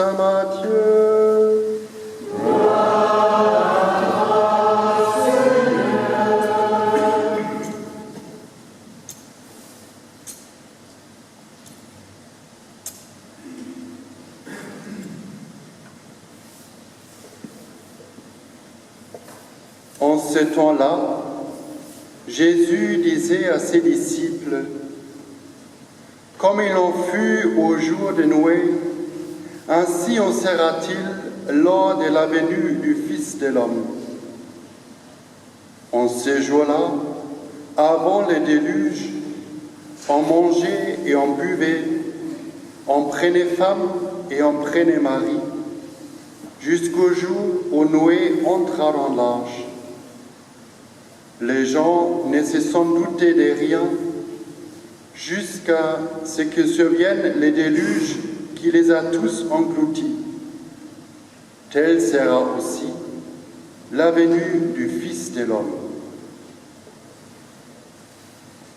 Saint Matthieu. En ce temps-là, Jésus disait à ses disciples: comme il en fut au jour de Noé, ainsi en sera-t-il lors de la venue du Fils de l'homme. En ces jours-là, avant le déluge, on mangeait et on buvait, on prenait femme et on prenait mari, jusqu'au jour où Noé entra dans l'Arche. Les gens ne se sont doutés de rien jusqu'à ce que survienne le déluge qui les a tous engloutis. Telle sera aussi la venue du Fils de l'homme.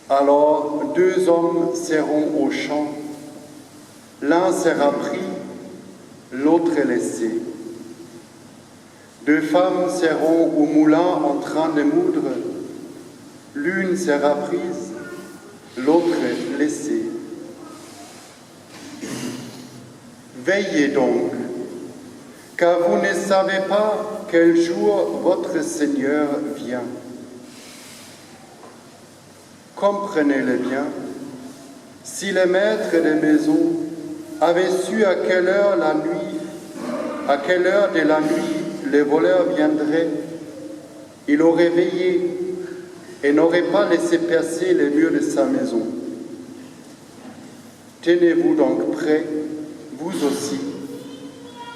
Alors 2 hommes seront au champ, l'un sera pris, l'autre laissé. 2 femmes seront au moulin en train de moudre, l'une sera prise, l'autre laissée. Veillez donc, car vous ne savez pas quel jour votre Seigneur vient. Comprenez-le bien, si le maître de maison avait su à quelle heure de la nuit les voleurs viendraient, il aurait veillé et n'aurait pas laissé percer les murs de sa maison. Tenez-vous donc prêts, vous aussi.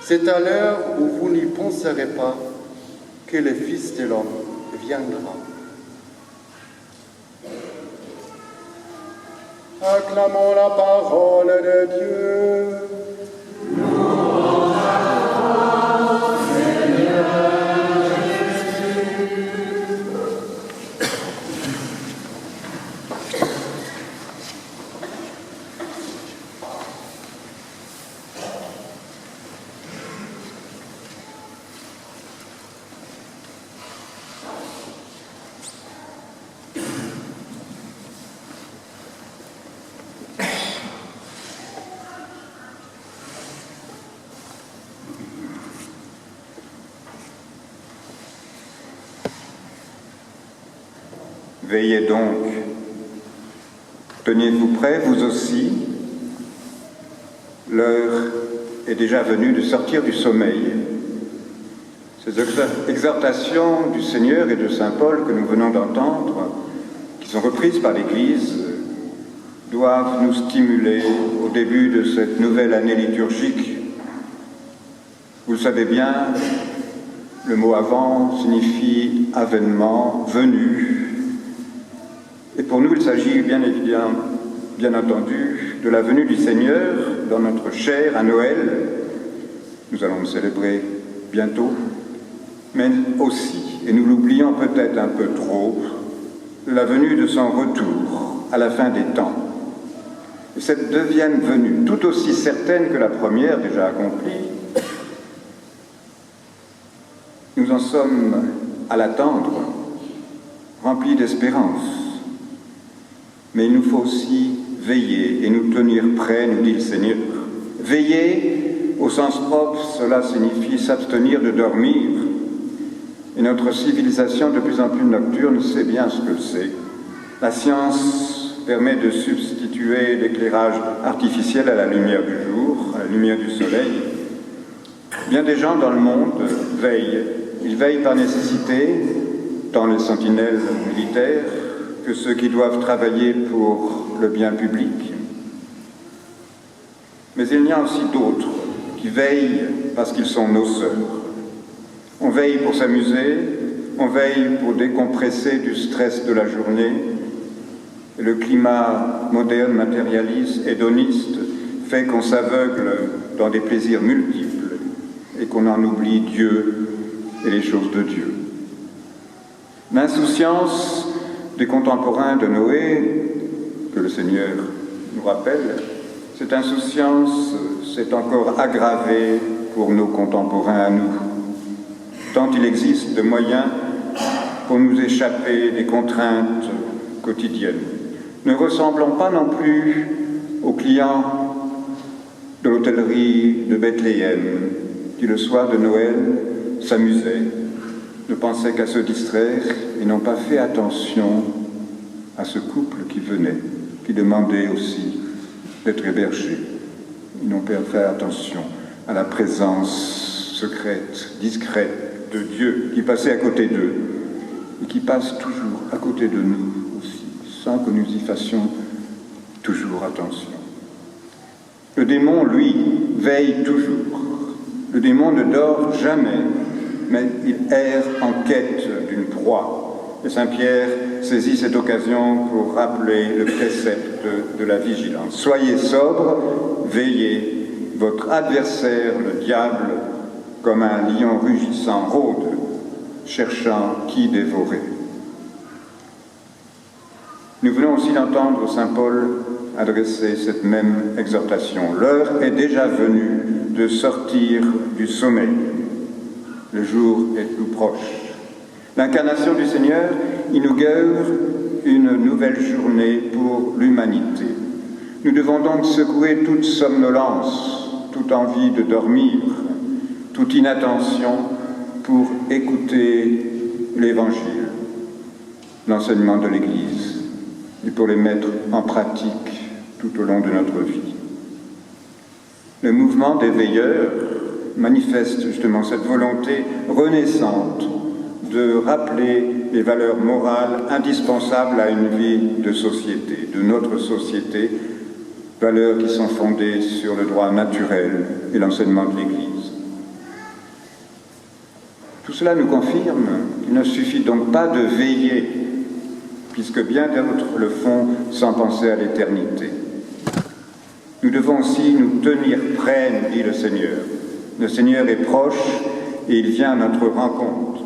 C'est à l'heure où vous n'y penserez pas que le Fils de l'homme viendra. Acclamons la parole de Dieu. Veillez donc, tenez-vous prêts, vous aussi. L'heure est déjà venue de sortir du sommeil. Ces exhortations du Seigneur et de Saint Paul que nous venons d'entendre, qui sont reprises par l'Église, doivent nous stimuler au début de cette nouvelle année liturgique. Vous le savez bien, le mot « avant » signifie « avènement »,« venu ». Et pour nous, il s'agit bien entendu de la venue du Seigneur dans notre chair à Noël. Nous allons le célébrer bientôt, mais aussi, et nous l'oublions peut-être un peu trop, la venue de son retour à la fin des temps. Et cette deuxième venue, tout aussi certaine que la première déjà accomplie, nous en sommes à l'attendre, remplis d'espérance. Mais il nous faut aussi veiller et nous tenir prêts, nous dit le Seigneur. Veiller, au sens propre, cela signifie s'abstenir de dormir. Et notre civilisation de plus en plus nocturne sait bien ce que c'est. La science permet de substituer l'éclairage artificiel à la lumière du jour, à la lumière du soleil. Bien des gens dans le monde veillent. Ils veillent par nécessité, tant les sentinelles militaires que ceux qui doivent travailler pour le bien public. Mais il y en a aussi d'autres qui veillent parce qu'ils sont nos sœurs. On veille pour s'amuser, on veille pour décompresser du stress de la journée. Et le climat moderne, matérialiste, hédoniste fait qu'on s'aveugle dans des plaisirs multiples et qu'on en oublie Dieu et les choses de Dieu. L'insouciance des contemporains de Noé, que le Seigneur nous rappelle, cette insouciance s'est encore aggravé pour nos contemporains à nous, tant il existe de moyens pour nous échapper des contraintes quotidiennes. Ne ressemblons pas non plus aux clients de l'hôtellerie de Bethléem qui, le soir de Noël, s'amusaient, ne pensaient qu'à se distraire et n'ont pas fait attention à ce couple qui venait, qui demandait aussi d'être hébergé. Ils n'ont pas fait attention à la présence secrète, discrète de Dieu qui passait à côté d'eux et qui passe toujours à côté de nous aussi, sans que nous y fassions toujours attention. Le démon, lui, veille toujours. Le démon ne dort jamais, mais il erre en quête d'une proie. Et Saint Pierre saisit cette occasion pour rappeler le précepte de la vigilance. Soyez sobres, veillez, votre adversaire, le diable, comme un lion rugissant, rôde, cherchant qui dévorer. Nous venons aussi d'entendre Saint Paul adresser cette même exhortation. L'heure est déjà venue de sortir du sommeil. Le jour est tout proche. L'incarnation du Seigneur inaugure une nouvelle journée pour l'humanité. Nous devons donc secouer toute somnolence, toute envie de dormir, toute inattention pour écouter l'Évangile, l'enseignement de l'Église, et pour les mettre en pratique tout au long de notre vie. Le mouvement des veilleurs manifeste justement cette volonté renaissante de rappeler les valeurs morales indispensables à une vie de société, de notre société, valeurs qui sont fondées sur le droit naturel et l'enseignement de l'Église. Tout cela nous confirme qu'il ne suffit donc pas de veiller, puisque bien d'autres le font sans penser à l'éternité. Nous devons aussi nous tenir prêts, nous dit le Seigneur. Le Seigneur est proche et il vient à notre rencontre.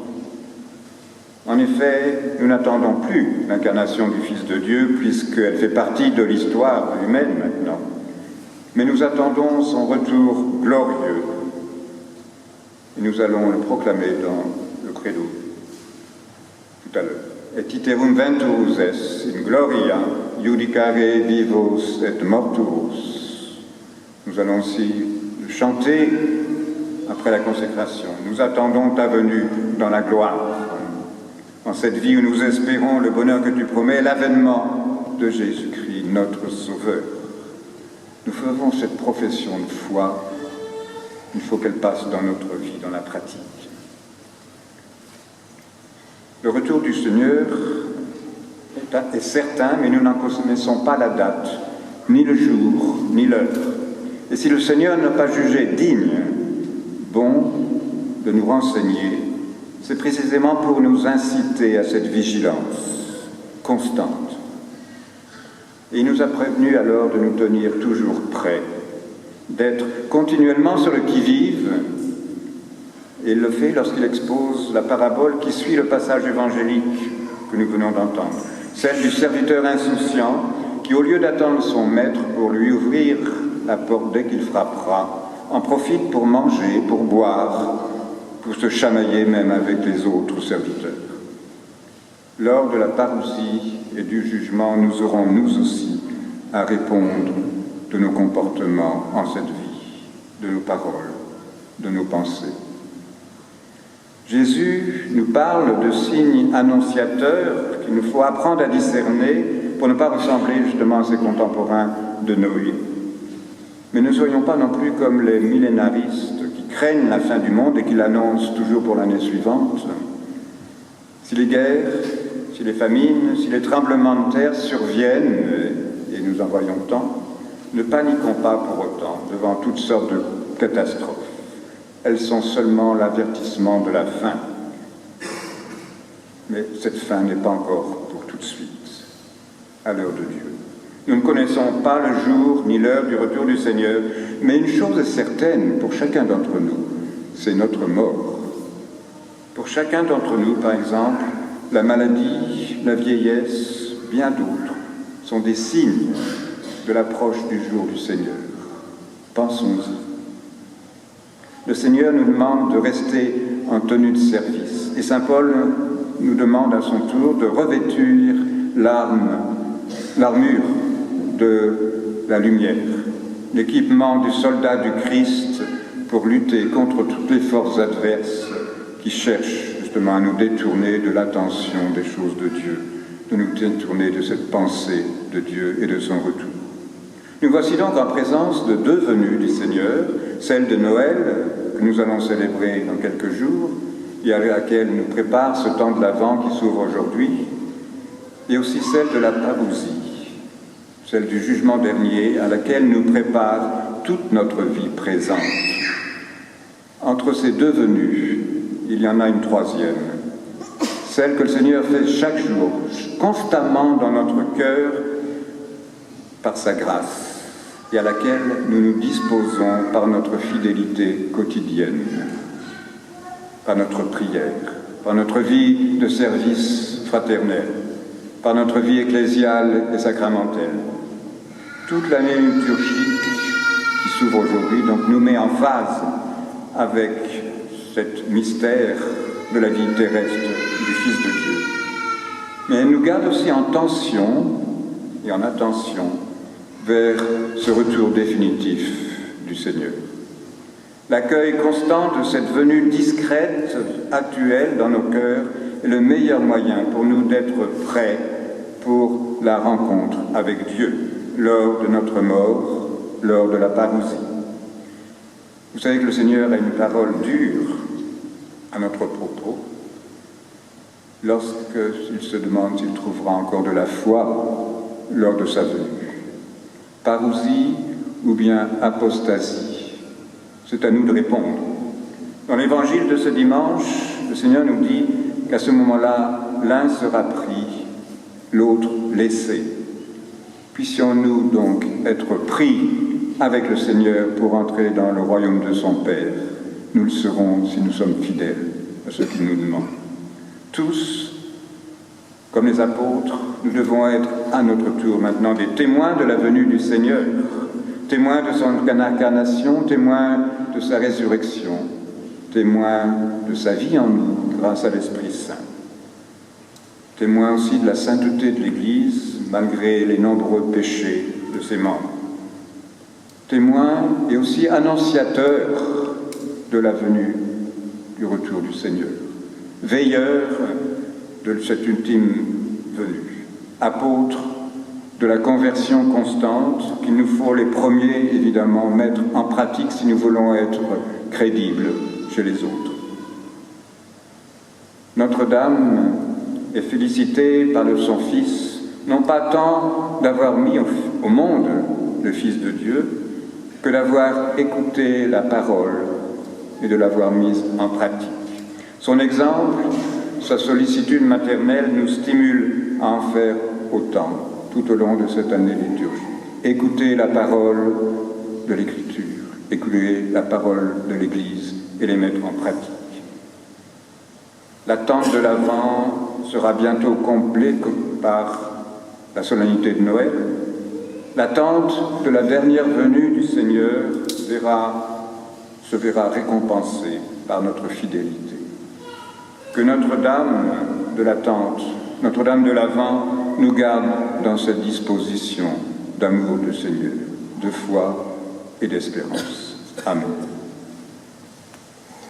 En effet, nous n'attendons plus l'incarnation du Fils de Dieu, puisqu'elle fait partie de l'histoire humaine maintenant. Mais nous attendons son retour glorieux. Et nous allons le proclamer dans le credo tout à l'heure. Et iterum ventus est in gloria judicare vivos et mortuos. Nous allons aussi le chanter après la consécration. Nous attendons ta venue dans la gloire. En cette vie où nous espérons le bonheur que tu promets, l'avènement de Jésus-Christ, notre Sauveur. Nous faisons cette profession de foi. Il faut qu'elle passe dans notre vie, dans la pratique. Le retour du Seigneur est certain, mais nous n'en connaissons pas la date, ni le jour, ni l'heure. Et si le Seigneur n'a pas jugé digne, bon, de nous renseigner, c'est précisément pour nous inciter à cette vigilance constante. Et il nous a prévenus alors de nous tenir toujours prêts, d'être continuellement sur le qui-vive. Et il le fait lorsqu'il expose la parabole qui suit le passage évangélique que nous venons d'entendre, celle du serviteur insouciant qui, au lieu d'attendre son maître pour lui ouvrir la porte dès qu'il frappera, en profite pour manger, pour boire, pour se chamailler même avec les autres serviteurs. Lors de la parousie et du jugement, nous aurons nous aussi à répondre de nos comportements en cette vie, de nos paroles, de nos pensées. Jésus nous parle de signes annonciateurs qu'il nous faut apprendre à discerner pour ne pas ressembler justement à ses contemporains de Noé. Mais ne soyons pas non plus comme les millénaristes qui craignent la fin du monde et qui l'annoncent toujours pour l'année suivante. Si les guerres, si les famines, si les tremblements de terre surviennent, et nous en voyons tant, ne paniquons pas pour autant devant toutes sortes de catastrophes. Elles sont seulement l'avertissement de la fin. Mais cette fin n'est pas encore pour tout de suite, à l'heure de Dieu. Nous ne connaissons pas le jour ni l'heure du retour du Seigneur, mais une chose est certaine pour chacun d'entre nous, c'est notre mort. Pour chacun d'entre nous, par exemple, la maladie, la vieillesse, bien d'autres, sont des signes de l'approche du jour du Seigneur. Pensons-y. Le Seigneur nous demande de rester en tenue de service. Et saint Paul nous demande à son tour de revêtir l'armure de la lumière, l'équipement du soldat du Christ pour lutter contre toutes les forces adverses qui cherchent justement à nous détourner de l'attention des choses de Dieu, de nous détourner de cette pensée de Dieu et de son retour. Nous voici donc en présence de deux venues du Seigneur, celle de Noël, que nous allons célébrer dans quelques jours, et à laquelle nous prépare ce temps de l'Avent qui s'ouvre aujourd'hui, et aussi celle de la parousie, celle du jugement dernier, à laquelle nous prépare toute notre vie présente. Entre ces deux venues, il y en a une troisième, celle que le Seigneur fait chaque jour, constamment dans notre cœur, par sa grâce, et à laquelle nous nous disposons par notre fidélité quotidienne, par notre prière, par notre vie de service fraternel, par notre vie ecclésiale et sacramentelle. Toute l'année liturgique qui s'ouvre aujourd'hui donc nous met en phase avec cet mystère de la vie terrestre du Fils de Dieu. Mais elle nous garde aussi en tension et en attention vers ce retour définitif du Seigneur. L'accueil constant de cette venue discrète, actuelle dans nos cœurs, est le meilleur moyen pour nous d'être prêts pour la rencontre avec Dieu, lors de notre mort, lors de la parousie. Vous savez que le Seigneur a une parole dure à notre propos, lorsqu'il se demande s'il trouvera encore de la foi lors de sa venue. Parousie ou bien apostasie, c'est à nous de répondre. Dans l'évangile de ce dimanche, le Seigneur nous dit qu'à ce moment-là, l'un sera pris, l'autre laissé. Puissions-nous donc être pris avec le Seigneur pour entrer dans le royaume de son Père. Nous le serons si nous sommes fidèles à ce qu'il nous demande. Tous, comme les apôtres, nous devons être à notre tour maintenant des témoins de la venue du Seigneur, témoins de son incarnation, témoins de sa résurrection, témoins de sa vie en nous grâce à l'Esprit Saint, témoins aussi de la sainteté de l'Église malgré les nombreux péchés de ses membres, témoins et aussi annonciateurs de la venue du retour du Seigneur, veilleurs de cette ultime venue, apôtres de la conversion constante qu'il nous faut les premiers évidemment mettre en pratique si nous voulons être crédibles chez les autres. Notre-Dame est félicitée par son Fils, non pas tant d'avoir mis au monde le Fils de Dieu, que d'avoir écouté la parole et de l'avoir mise en pratique. Son exemple, sa sollicitude maternelle nous stimule à en faire autant tout au long de cette année liturgique. Écouter la parole de l'Écriture, écouter la parole de l'Église et les mettre en pratique. L'attente de l'Avent sera bientôt complète par la solennité de Noël. L'attente de la dernière venue du Seigneur se verra récompensée par notre fidélité. Que Notre-Dame de l'attente, Notre-Dame de l'Avent, nous garde dans cette disposition d'amour du Seigneur, de foi et d'espérance. Amen.